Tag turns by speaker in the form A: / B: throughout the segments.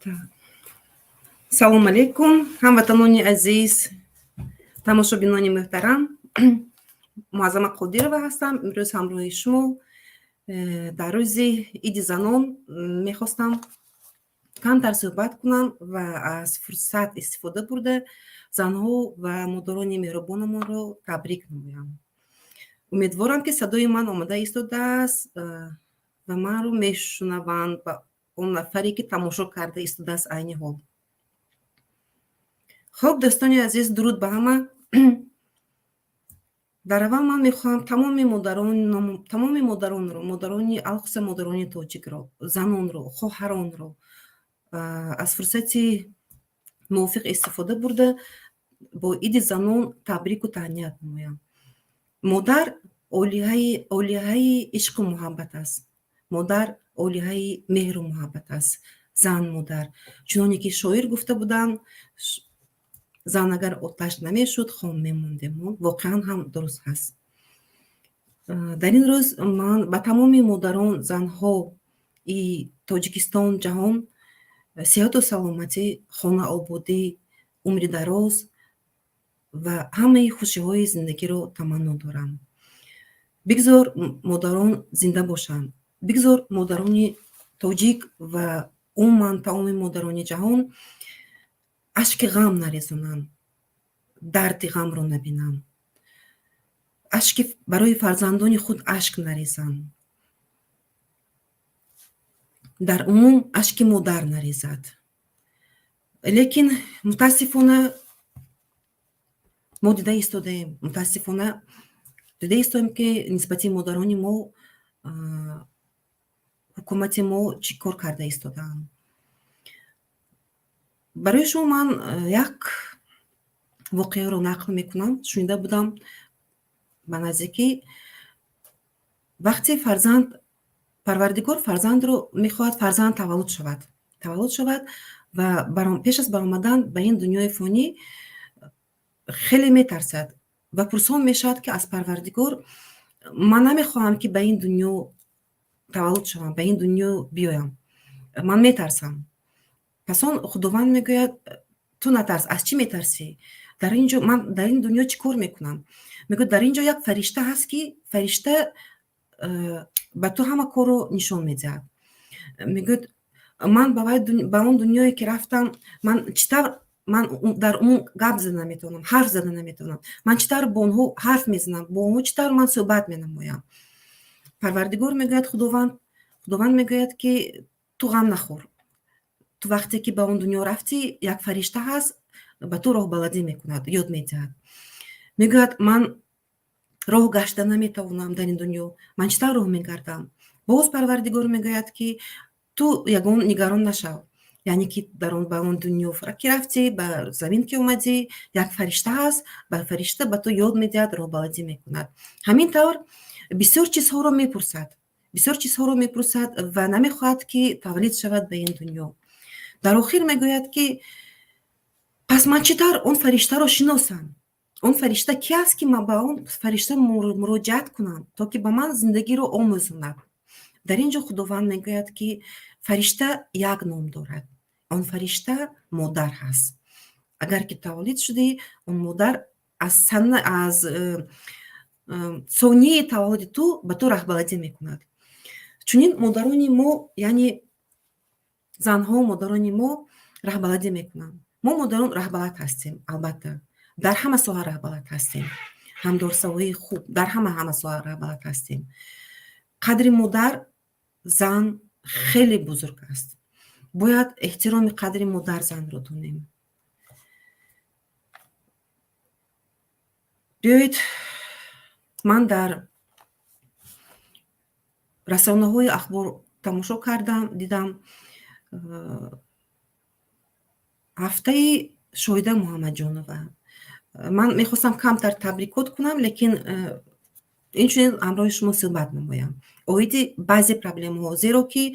A: Так. Салом алейкум, ҳамватанони азиз, тамошобинони муҳтарам. Муаззама Қодирова ҳастам. Имрӯз ҳамроҳи шумо дар рӯзи Иди занон мехостам камтар суҳбат кунам ва аз фурсат истифода бурда занҳо ва модарони меҳрубонамонро табрик намоям. Умедворам, ки садои ман омада истодааст ва манро мешунаванд ба он нафаре, ки тамошо карда истодааст айни ҳол. خب دوستانی عزیز درود به همه. در اول من میخواهم تمام مادران رو، مادرانی الخص مادرانی تاجیک رو، زنان رو، خواهران رو از فرصتی موافق استفاده برده با عید زنان تبریک و تهنیت نمایم. مادر اولیه‌های عشق و محبت است. مادر اولیه‌های مهر و محبت است. زن مادر، چنانکه که شاعر گفته بودن، زن اگر آتش نمیشد خام میموندیم. واقعا هم درست هست. در این روز من به تمام مادران، زنها ای تاجیکستان، جهان صحت و سلامتی، خانه آبادی، عمر دراز و همه خوشی های زندگی رو تمنا دارم. بگذار مادران زنده باشند. بگذار مادران تاجیک و عموما تمام مادران جهان اشک غم نریزونند، درد غم رو نبینند، اشک برای فرزندان خود اشک نریزند، در عموم اشک مادر نریزد. لیکن متاسفانه ما دیده ایستادیم که نسبتی مادران ما حکومت ما چی کار کرده ایستادند. برای شما من یک واقعه رو نقل میکنم. شنیده بودم به نزدیکی وقتی پروردگار فرزند رو میخواهد فرزند تولد شود و پیش از برآمدن به این دنیای فانی خیلی میترسد و پرسان میشد که از پروردگار من نمیخواهم که به این دنیا تولد شوم، به این دنیا بیایم، من میترسم. پس اون خداوند میگوید تو نترس. از چی میترسی؟ من در این دنیا چی کار میکنم؟ میگه در اینجا یک فرشته هست که فرشته به تو همه کار رو نشون میده. میگه من به اون دنیایی که رفتم من در اون گپ زدن نمیتونم، حرف زدن نمیتونم. من چطور با اونها حرف میزنم، با اونها چطور من صحبت مینمایم. پروردگار میگوید خداوند میگوید که تو غم نخور. تو وقتی که به اون دنیا رفتی یک فرشته هست به تو راه بلدی میکند، یاد میدهد. میگوید من راه گشته نمیتوانم در این دنیا، من چطور راه میگردم؟ باز پروردگار میگوید که تو یگان نگران نشو. یعنی که در اون به اون دنیا که رفتی، به زمین که اومدی، یک فرشته هست، به فرشته به تو یاد میدهد، راه بلدی میکند. همینطور بسیار چیزها رو میپرسد و نمیخواهد که تولید شود به این دنیا. در آخر میگوید که پس من چطور اون فرشته رو شناسم؟ اون فرشته کی است که من با اون فرشته مراجعت کنم تا که به من زندگی رو آموزاند؟ در اینجا خداوند میگوید که فرشته یک نام دارد. اون فرشته مادر هست. اگر که تولید شدی، اون مادر از ثانیه تولد تو به تو رهبری میکند. چنین مادران ما، یعنی زنها مادران ما رهبری میکنن. ما مادران رهبرت هستیم، البته در همه ساحه رهبرت هستیم، همدارسوی خوب در همه ساحه رهبرت هستیم. قدر مادر زن خیلی بزرگ است. باید احترام قدر مادر زن رو دونیم. بیایید من در رسانه‌های اخبار تماشا کردم، دیدم هفته شاهده محمد جانوه. من میخواستم کمتر تبریکات کنم، لیکن اینچنین همراه شما صحبت نمایم اویدی بعضی پرابلم ها، زیرا که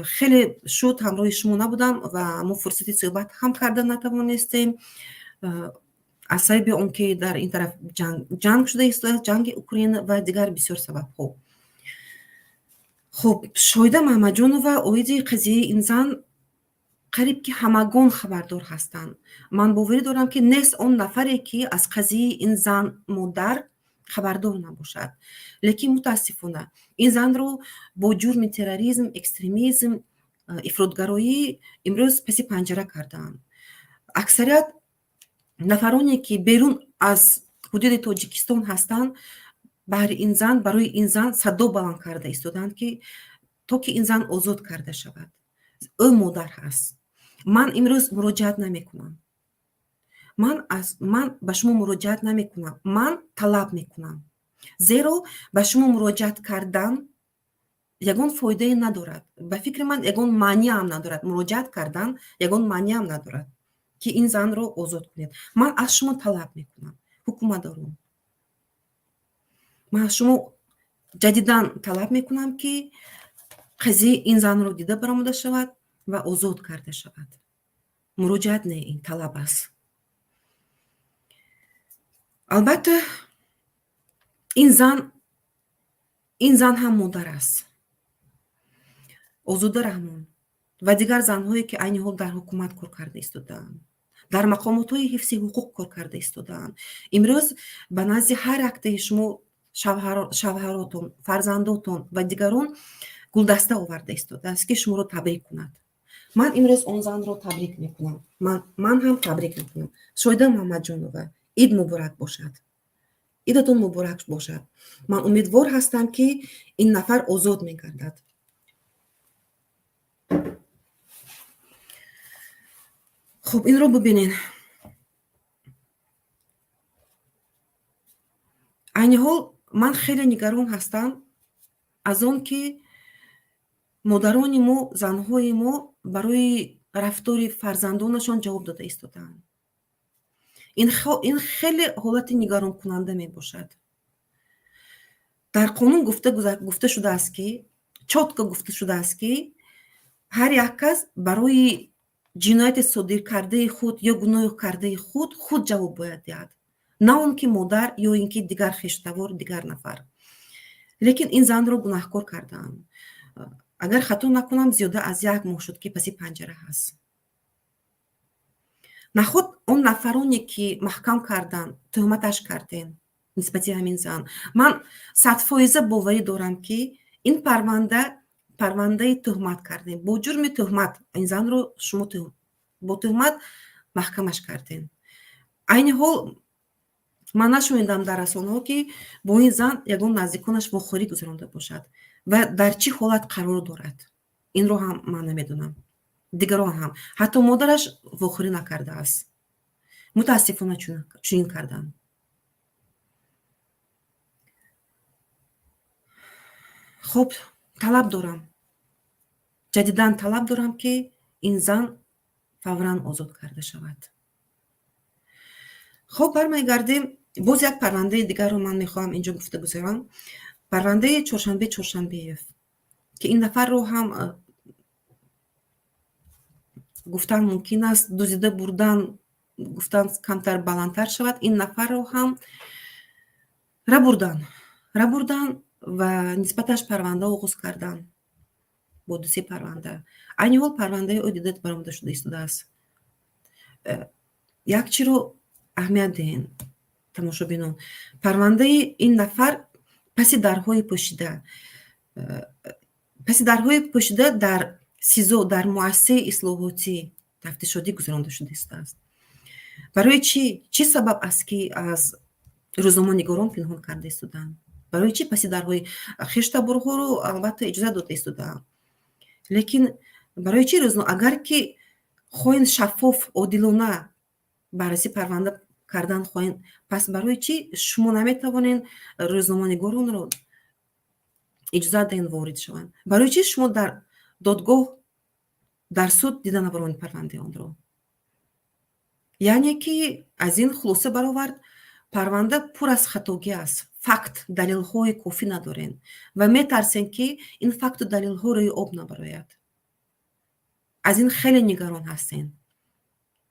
A: خیلی شد همراه شما نبودم و ما فرصتی صحبت هم کردن نتوانستیم. از سبب اون که در این طرف جنگ شده است، جنگ اوکراین و دیگر بسیار سبب ها. خب شاهده محمد جانوه اویدی قضیه این زن қариб ки ҳамагон хабардор ҳастанд. Ман боварӣ дорам ки нест он нафаре ки аз қазияи ин зан модар хабардор набошад. Лекин мутаассифона ин занро бо ҷурми терроризм, экстремизм, ифротгароӣ имрӯз паси панҷара кардаанд. Аксарият нафароне ки берун аз ҳудуди Тоҷикистон ҳастанд, баҳри ин зан, барои ин зан садо баланд карда истоданд ки то ки ин зан озод карда шавад. Ӯ модар ҳаст. Ман имрӯз муроҷиат намекунам. Ман ба шумо муроҷиат намекунам. Ман талаб мекунам. Зеро ба шумо муроҷиат кардан ягон фоидае надорад. Ба фикри ман ягон маъниам надорад. Муроҷиат кардан ягон маъниам надорад ки ин занро озод кунед. Ман аз шумо талаб мекунам, ҳукуматдорон. Ман аз шумо ҷадидан талаб мекунам ки қазияи ин занро дида баромада шавад ва озод карда шавад. Муроҷиат не, ин талаб аст. албатта ин зан ҳам модар аст. Озода Раҳмон ва дигар занҳое ки айни ҳол дар ҳукумат кор карда истодаанд, дар мақомотҳои ҳифзи ҳуқуқ кор карда истодаанд. Имрӯз ба назди ҳар яктаи шумо шавҳаротон, фарзандотон ва дигарон гулдаста оварда истодааст ки шуморо табрик кунад. Ман имрӯз он занро табрик мекунам. Ман ҳам табрик мекунам. Шоҳида Муҳаммадҷонова, ид муборак бошад. Идатон муборак бошад. Ман умедвор ҳастам ки ин нафар озод мегардад. хуб, инро бубинед. айни ҳол ман хеле нигарон ҳастам аз он ки модарони мо, занҳои мо барои рафтори фарзандонашон ҷавоб дода истодаанд. ин хеле ҳолати нигаронкунанда мебошад. дар қонун гуфта шудааст ки, чотка гуфта шудааст ки ҳар як кас барои ҷинояти содиркардаи худ ё гуноҳи кардаи худ ҷавоб бояд диҳад. На он ки модар ё ин ки дигар хештавор, дигар нафар. Лекин ин занро гунаҳкор кардаанд. агар хато накунам, зиёда аз 1 моҳ шуд ки паси панҷара ҳаст. наход он нафароне ки маҳкам карданд, тӯҳматаш кардем нисбати ҳамин зан. Ман 100% боварӣ дорам ки ин парвандаи тӯҳмат кардем. Бо ҷурми тӯҳмат ин занро шумо бо тӯҳмат маҳкамаш кардем. айни ҳол ман нашунидам дар расонаҳо ки бо ин зан ягон наздиконаш вохӯрӣ гузаронда бошад ва дар чӣ ҳолат қарор дорад. Инро ҳам ман намедонам. дигарон ҳам. ҳатто модараш вохӯрӣ накардааст. мутаассифона чунин карданд. хуб, талаб дорам. ҷадидан талаб дорам ки ин зан фавран озод карда шавад. хуб, бармегардем. боз як парвандаи дигарро ман мехоҳам инҷо гуфта гузарам. парвандаи Чоршанбеев ки ин нафарро ҳам гуфтан мумкин аст, дуздида бурдан гуфтан камтар баландтар шавад. Ин нафарро ҳам рабурдан ва нисбаташ парванда оғоз кардан бо 2 парванда. айни ҳол парвандаи ӯ дида баромада шуда истодааст. як чиро аҳамият диҳем тамошобинон. парвандаи ин нафар паси дарҳои пӯшида дар СИЗО, дар муассисаи ислоҳотӣ тафтишотӣ гузаронда шуда истодааст. барои чӣ сабаб аст ки аз рӯзноманигорон пинҳон карда истодаанд? барои чӣ паси дарҳои хештаборҳоро албатта иҷозат дода истодаанд? лекин барои чӣ агар ки хоҳен шаффоф, одилона баррасӣ парванда кардан хоҳен, пас барои чӣ шумо наметавонед рӯзноманигоронро иҷозат диҳед ворид шаванд? барои чӣ шумо дар додгоҳ, дар суд дида набаронед парвандаи онро? яъне ки аз ин хулоса баровард, парванда пур аз хатогӣ аст. факт, далелҳои кофӣ надорем ва метарсем ки ин факту далелҳо рӯи об набарояд. аз ин хеле нигарон ҳастем.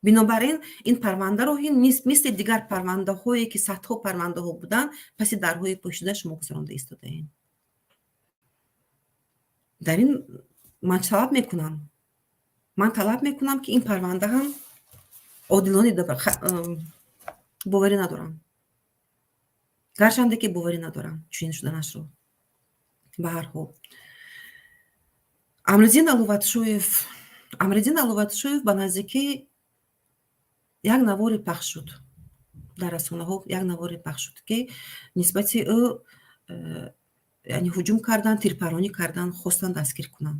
A: бинобар ин ин парвандаро мисли дигар парвандаҳое ки садҳо парвандаҳо буданд, паси дарҳои пӯшида шумо гузаронда истодаем. дар ин ман талаб мекунам ман талаб мекунам ки ин парванда ҳам одилона боварӣ надорам, гарчанде ки боварӣ надорам чунин шуданашро. ба ҳар ҳол Амриддин Аловатшоев ба наздикӣ як навори пахш шуд дар расонаҳо, як навори пахш шуд ки нисбати ӯ яъне ҳуҷум кардан, тирпаронӣ кардан, хостан дастгир кунанд.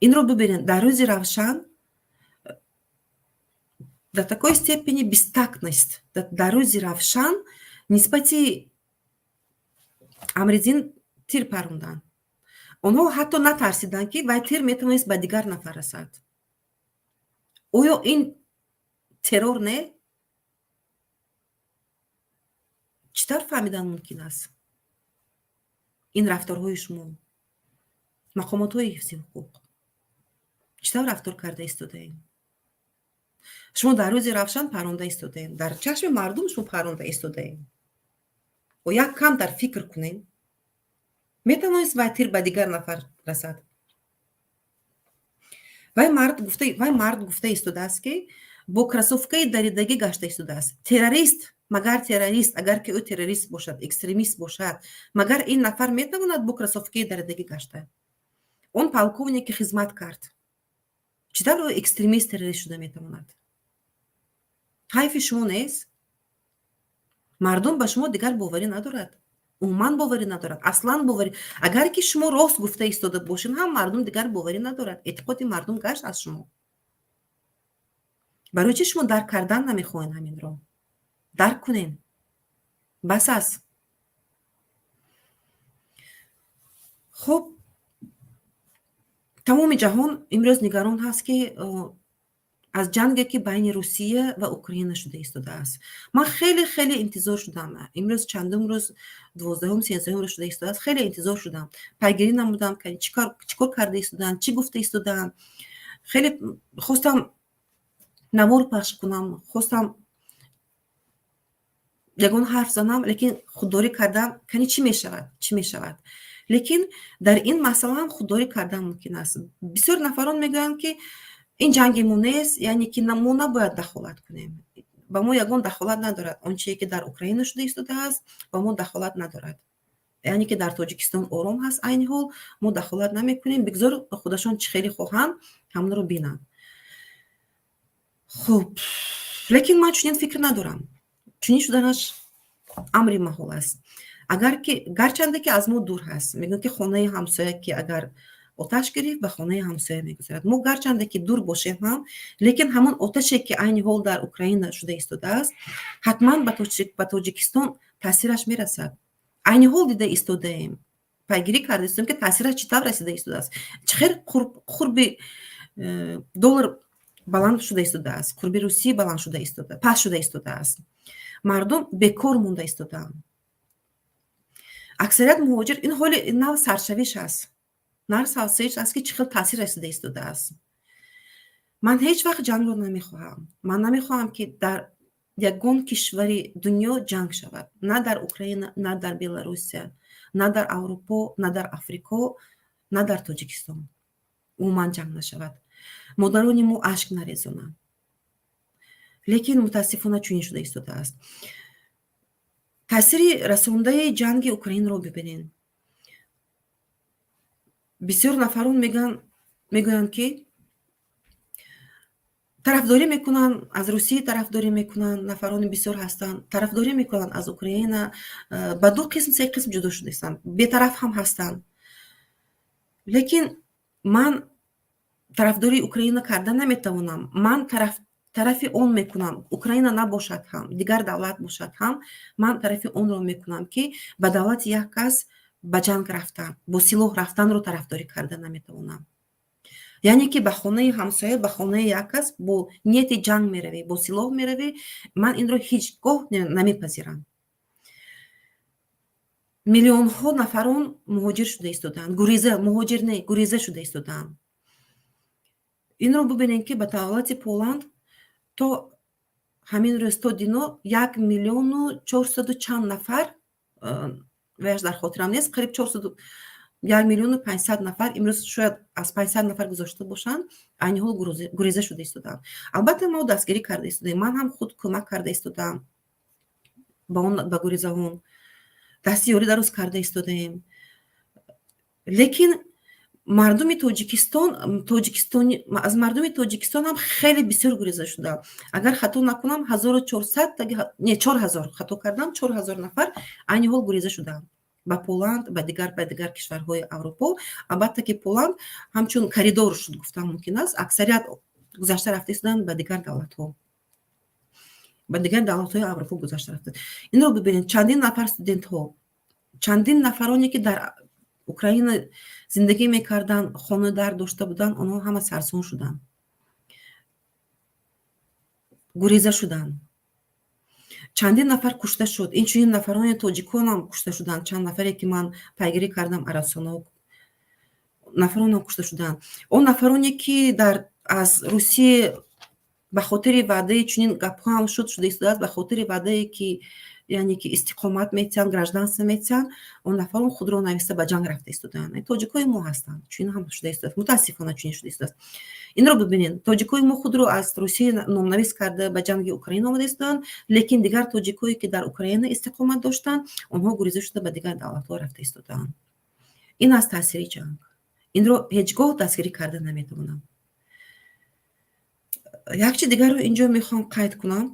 A: Инро бибинед, дар рӯзи равшан до такой степени бестактность, дар рӯзи равшан нисбати Амриддин тир паронданд. онҳо ҳатто натарсиданд ки вай тир метавонист ба дигар нафар расад. оё ин террор не? чӣ тавр фаҳмидан мумкин аст ин рафторҳои шумо, мақомотҳои ҳифзи ҳуқуқ чӣ тавр рафтор карда истодаем? шумо дар рӯзи равшан паронда истодаем, дар чашми мардум шумо паронда истодаем. о як камтар фикр кунем, метавонист вай тир ба дигар нафар расад. вай мард гуфта истодааст ки бо кросовкаи даридагӣ гашта истодааст. Террорист, магар террорист, агар ки ӯ террорист бошад, экстремист бошад, магар ин нафар метавонад бо кросовкаи даридагӣ гашта? он полковники хизмат кард. чӣ тавр ӯ экстремист, террорист шуда метавонад? ҳайфи шумо нест? мардум ба шумо дигар боварӣ надорад, умуман боварӣ надорад, аслан боварӣ. агар ки шумо рост гуфта истода бошед, ҳам мардум дигар боварӣ надорад. эътиқоди мардум гашт аз шумо. барои чӣ шумо дарк кардан намехоҳед? ҳаминро дарк кунем. бас аст. хуб, тамоми ҷаҳон имрӯз нигарон ҳаст ки аз ҷанге ки байни Русия ва Украина шуда истодааст. ман хеле интизор шудам. имрӯз чандум рӯз 12-ум 13-ум рӯз шуда истодааст. хеле интизор шудам. пайгирӣ намудам ки чӣ кор карда истодаанд, чӣ гуфта истодаанд. хеле хостам навор пахш кунам, хостам ягон ҳарф занам, лекин худдорӣ кардам кани чӣ мешавад. лекин дар ин масъала ҳам худдорӣ кардан мумкин аст. бисёр нафарон мегӯянд ки ин ҷанги мо нест, яъне ки мо набояд дахолат кунем. ба мо ягон дахолат надорад. он чие ки дар Украина шуда истодааст, ба мо дахолат надорад. яъне ки дар Тоҷикистон ором ҳаст айни ҳол, мо дахолат намекунем. бигзор худашон чӣ хеле хоҳанд, ҳамонро бинанд. хуб, лекин ман чунин фикр надорам. чунин шуданаш амри маҳол аст. гарчанде ки аз мо дур ҳаст. мегӯянд ки хонаи ҳамсоя ки агар оташ гирифт, ба хонаи ҳамсоя мегузарад. мо гарчанде ки дур бошем ҳам, лекин ҳамон оташе ки айни ҳол дар Украина шуда истодааст, ҳатман ба Тоҷикистон таъсираш мерасад. айни ҳол дида истодаем, пайгирӣ карда истодем ки таъсираш чӣ тавр расида истодааст. чӣ хел қурби доллар баланд шуда истодааст, қурби Русия баланд шуда истодааст, паст шуда истодааст. мардум бекор монда истодаанд. аксарият муҳоҷир ин ҳоли нав саршавиш аст. ки чӣ хел таъсир расида истодааст. ман ҳеҷ вақт ҷангро намехоҳам. ман намехоҳам ки дар ягон кишвари дунё ҷанг шавад. на дар Украина, на дар Беларусия, на дар Аврупо, на дар Африко, на дар Тоҷикистон умуман ҷанг нашавад. модарони мо ашк нарезонанд. лекин мутаассифона чунин шуда истодааст. таъсири расондаи ҷанги Украинаро бибинед. бисёр нафарон мегӯянд ки тарафдорӣ мекунанд, аз Русия тарафдорӣ мекунанд, нафарони бисёр ҳастанд, тарафдорӣ мекунанд аз Украина. ба ду қисм, се қисм ҷудо шудастанд. бетараф ҳам ҳастанд. лекин ман тарафдории Украина карда наметавонам. ман тарафи он мекунам. Украина набошад ҳам, дигар давлат бошад ҳам, ман тарафи онро мекунам ки ба давлати як кас ба ҷанг рафтан, бо силоҳ рафтанро тарафдорӣ карда наметавонам. яъне ки ба хонаи ҳамсоя, ба хонаи як кас бо нияти ҷанг меравӣ, бо силоҳ меравӣ, ман инро ҳеҷ гоҳ намепазирам. миллионҳо нафарон муҳоҷир шуда истодаанд. гуреза шуда истодаанд. инро бубинед ки ба давлати Поланд то ҳамин рӯз то дино 1,400,000 чанд нафар, ваяш дар хотирам нест, қариб 1,5 млн имрӯз шояд аз 500 нафар гузошта бошанд, айни ҳол гуреза шуда истоданд. Албатта мо дастгирӣ карда истодем. Ман ҳам худ кӯмак карда истодам ба гурезаҳон. Дасти ёрӣ дароз карда истодем. Лекин мардуми аз мардуми Тоҷикистон ҳам хеле бисёр гуреза шуданд. Агар хато накунам 1400 не 4000 хато кардам 4000 нафар айни ҳол гуреза шуданд ба Поланд, ба дигар кишварҳои Аврупо. Албатта ки Поланд ҳамчун коридор шуд гуфтам мумкин аст. Аксарият гузашта рафта истоданд ба дигар давлатҳои Аврупо гузашта рафтанд. Инро бибинед, чандин нафар студентҳо, чандин нафароне ки дар Украина зиндагӣ мекарданд, хонадар дошта буданд, онҳо ҳама сарсон шуданд, гуреза шуданд. Чандин нафар кушта шуд. Инчунин нафарони тоҷикон ҳам кушта шуданд. Чанд нафаре ки ман пайгирӣ кардам арасонаҳо, нафарон ҳам кушта шуданд. Он нафароне ки аз Русия ба хотири ваъдаи чунин гапҳо ҳам шуда истодааст, ба хотири ваъдае ки яъне ки истиқомат метиҳанд, гражданство метиҳанд, он нафарон худро нависта ба ҷанг рафта истоданд. Тоҷикои мо ҳастанд. Чунин ҳам шуда истодааст. Мутаассифона чунин шуда истодааст. Инро бибинед, тоҷикои мо худро аз Русия номнавис карда ба ҷанги Украина омада истоданд, лекин дигар тоҷикое ки дар Украина истиқомат доштанд, онҳо гуреза шуда ба дигар давлатҳо рафта истоданд. Ин аст таъсири ҷанг. Инро ҳеҷ гоҳ дастгирӣ карда наметавонам. Як чи дигарро инҷо мехоҳам қайд кунам.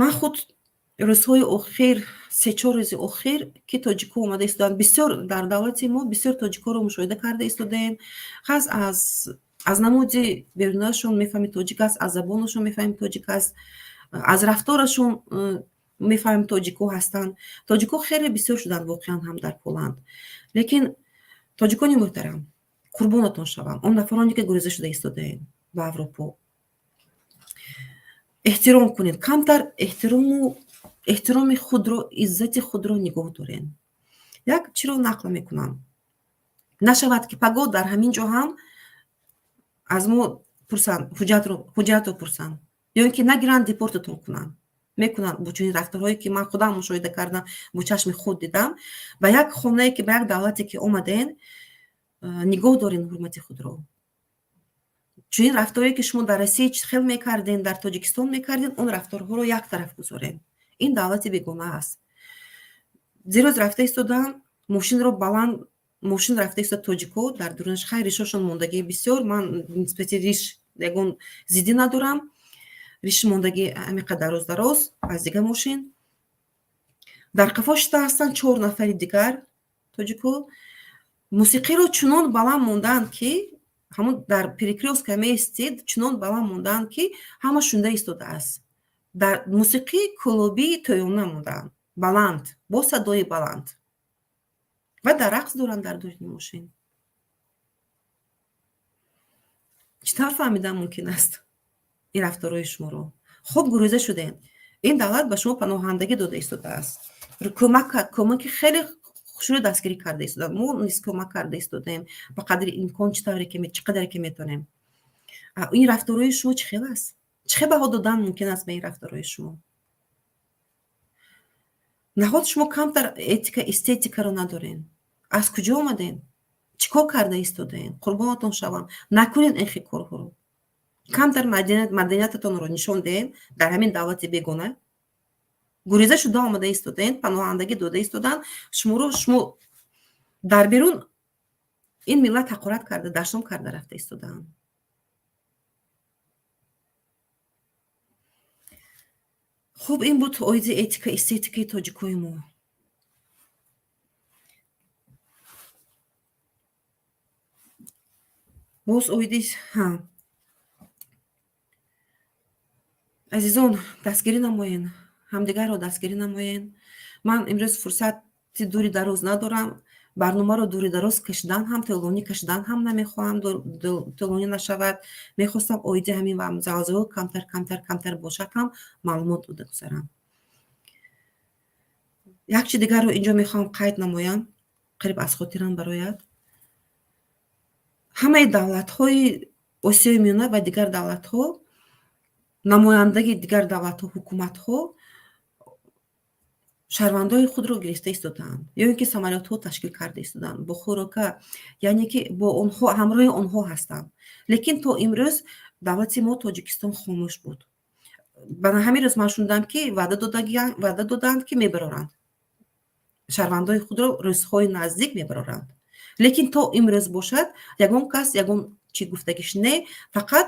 A: Ман худ рӯзҳои охир, 3-4 рӯзи охир ки тоҷикҳо омада истоданд, бисёр дар давлати мо бисёр тоҷикҳоро мушоҳида карда истодем. Хас аз намуди берунашон мефаҳмем тоҷик аст, аз забонашон мефаҳмем тоҷик аст, аз рафторашон мефаҳмем тоҷикҳо ҳастанд. Тоҷикҳо хеле бисёр шуданд воқеан ҳам дар Поланд. Лекин тоҷикони муҳтарам, қурбонатон шавам, он нафароне ки гуреза шуда истодаем ба Аврупо, эҳтиром кунед. Камтар эҳтироми худро, иззати худро нигоҳ доред. Як чиро нақл мекунам. Нашавад ки пагоҳ дар ҳамин ҷо ҳам аз мо пурсанд, ҳуҷҷатро пурсанд, ё ин ки нагиранд депортатон кунанд. Мекунанд бо чунин рафторҳое ки ман худам мушоҳида кардам, бо чашми худ дидам. Ба як хонае ки ба як давлате ки омаден, нигоҳ доред ҳурмати худро. Чунин рафторе ки шумо дар Россия хел мекарден, дар Тоҷикистон мекарден, он рафторҳоро як тараф гузоред. Ин давлати бегона аст. Зиро рафта истодам, мошинро баланд, мошин рафта истод тоҷикҳо дар дурунаш хай ришошон мондагии бисёр. Ман нисбати риш ягон зиддӣ надорам. Риши мондагии амиқа дароз аз дигар мошин. Дар қафо шита ҳастанд 4 нафари дигар тоҷикҳо. Мусиқиро чунон баланд монданд ки ҳамун дар перекрёстка меистед, чунон баланд монданд ки ҳама шунда истодааст. Дар мусиқии кӯлобии тоёна монданд, баланд, бо садои баланд. Ва дар рақс доранд дар дурини мошин. чӣ тавр фаҳмидан мумкин аст ин рафторҳои шуморо? Хуб гуреза шудем. Ин давлат ба шумо паноҳандагӣ дода истодааст. Кӯмаки хеле шуро дастгирӣ карда истоданд. Мо низ кӯмак карда истодем ба қадри имкон чӣ қадаре ки метонем. Ин рафторҳои шумо чӣ хел аст? Чӣ хел баҳо додан мумкин аст ба ин рафторҳои шумо? Наҳод шумо камтар этика, эстетикаро надоред? Аз куҷо омаден? Чӣ кор карда истодаен? Қурбонатон шавам. Накунед ин хел корҳоро. Камтар маданиятатонро нишон деҳед дар ҳамин давлати бегона. Гуреза шуда омада истодаен, паноҳандагӣ дода истоданд. Шумо дар берун ин миллат ҳақорат карда, дашном карда рафта истодаанд. хуб, ин буд оиди этика, эстетикаи тоҷикои мо. боз оиди азизон, дастгирӣ намоед, ҳамдигарро дастгирӣ намоед. Ман имрӯз фурсати дури дароз надорам. Барномаро дури дароз кашидан ҳам, талонӣ кашидан ҳам намехоҳам, талонӣ нашавад. Мехостам оиди ҳамин залзала камтар бошад ҳам маълумот дода гузарам. Як чи дигарро инҷо мехоҳам қайд намоям, қариб аз хотирам барояд. ҳамаи давлатҳои Осиёи Миёна ва дигар давлатҳо, намояндаги дигар давлатҳо, ҳукуматҳо шаҳрвандои худро гирифта истоданд ё ин ки самолётҳо ташкил карда истоданд бо хӯрока, яъне ки бо онҳо ҳамроҳи онҳо ҳастанд. Лекин то имрӯз давлати мо Тоҷикистон хомӯш буд. Ба ҳамин рӯз ман шунидам ки ваъда доданд ки мебароранд. шаҳрвандои худро рӯзҳои наздик мебароранд. Лекин то имрӯз бошад, ягон кас ягон чӣ гуфтагиш не, фақат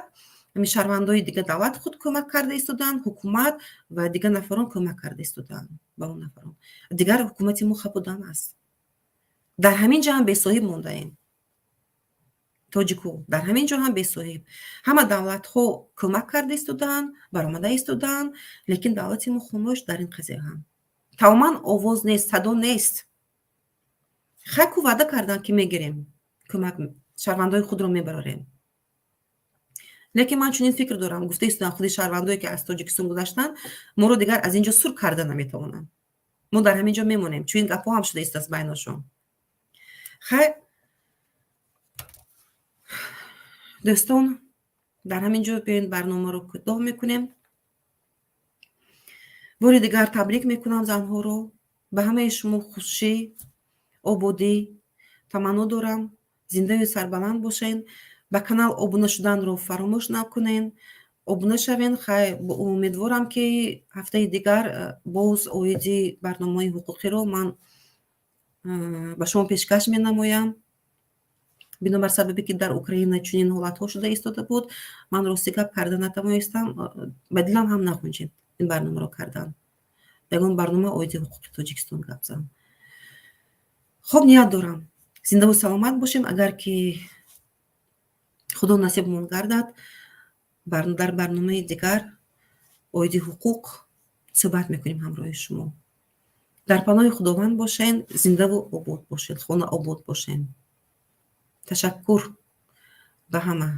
A: шаҳрвандои дига давлат худ кӯмак карда истоданд, ҳукумат ва дигар нафарон кӯмак карда истоданд ба он нафарон. Дигар ҳукумати мо хапудан аст. Дар ҳамин ҷо ҳам бесоҳиб мондаем. тоҷику дар ҳамин ҷо ҳам бесоҳиб. Ҳама давлатҳо кӯмак карда истоданд, баромада истоданд, лекин давлати мо хомӯш дар ин қазия ҳам. Тамоман овоз нест, садо нест. хайку ваъда карданд ки мегирем, кӯмак шаҳрвандои худро мебарорем. лекин ман чунин фикр дорам, гуфта истоданд худи шаҳрвандое ки аз Тоҷикистон гузаштанд, моро дигар аз ин ҷо сур карда наметавонанд. Мо дар ҳамин ҷо мемонем. Чунин гапҳо ҳам шуда истааст байнашон. хайр, дӯстон, дар ҳамин ҷо биёед барномаро кӯтоҳ мекунем. бори дигар табрик мекунам занҳоро. ба ҳамаи шумо хушӣ, ободӣ таманно дорам. зиндаю сарбаланд бошен. ба канал обуна шуданро фаромӯш накунен. обуна шавен. умедворам ки ҳафтаи дигар боз оиди барномаи ҳуқуқиро ман ба шумо пешкаш менамоям. бинобар сабабе ки дар Украина чунин ҳолатҳо шуда истода буд, ман рости гап карда натавонистам. ба дилам ҳам нахунҷид ин барномаро кардан. ягон барнома оиди ҳуқуқи Тоҷикистон гап зан. хоб ният дорам зиндаву саломат бошем. агар ки худо насибмон гардад, дар барномаи дигар оиди ҳуқуқ суҳбат мекунем ҳамроҳи шумо. дар паноҳи худованд бошен. зиндаву обод бошед. хона обод бошен. ташаккур ба ҳама.